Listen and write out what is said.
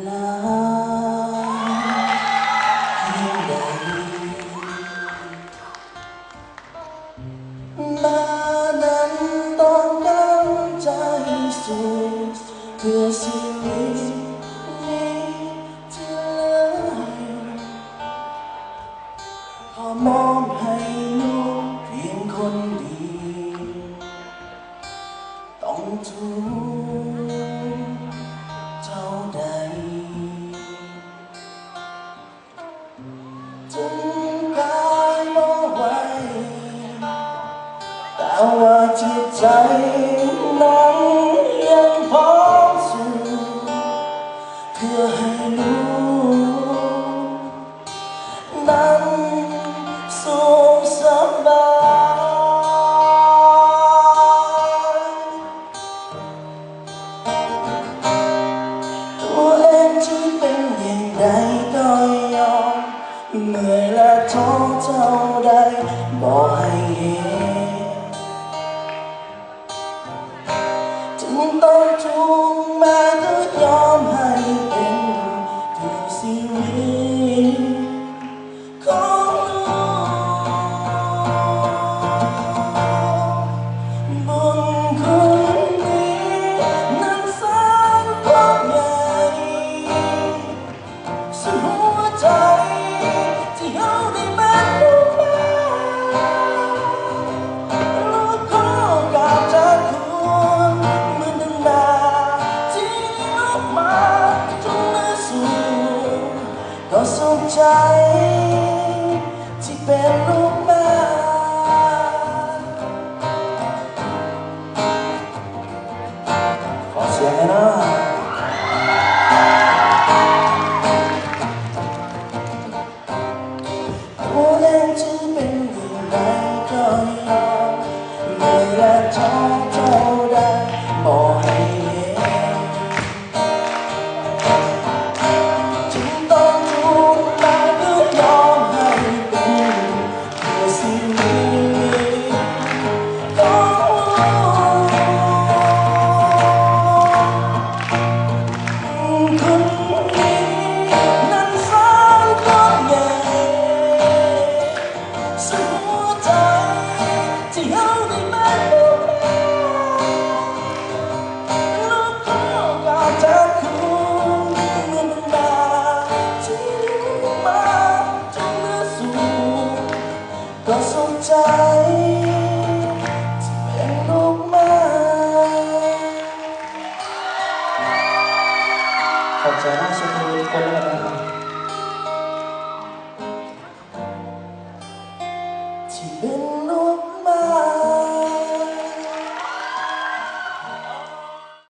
ลาเพียงใดมานั้นต้องการใจสู้เพื่อชีวิตนี้ที่เหลือขอมอบให้ลูกเพียงคนเดียวต้องทุกข์เท่าใดถึงกายบ่ไหวแต่ว่าจิตใจนั้นยังพร้อมสู้เพื่อให้ลูกนั้นสุขสบายตัวเองที่เป็นอย่างไรก็ยอมเหนื่อยและท้อเท่าใดบอกให้เห็นถึงต้องทุกข์มาก็ยอมให้เป็นเพื่อชีวิตของลูกบุญคุณนี้นั้นแสนกว้างใหญ่สุดหัวใจที่เขาได้เป็นลูกแม่ลูกขอกราบจากคุณเหมือนดังดาที่ลูกมาจนลืมสู่ก็สุขใจที่เป็นลูกแม่ขอเสียงหน่อยนะตัวเองจะเป็นอย่างไรก็ยอมเหนื่อยและท้อเท่าใดบอกให้เห็นจึงต้องทุกข์มาก็ยอมให้เป็นเพื่อชีวิตของคนนี้นั้นแสนกว้างใหญ่สุดหัวใจที่เขาได้เป็นลูกแม่ลูกขอกราบจากคุณเหมือนดังดาที่ลูกมาจนเหลือสู่ก็สุขใจที่เป็นลูกแม่ขอบใจนะสุภาพทุกคนเลยนะครับที่เป็น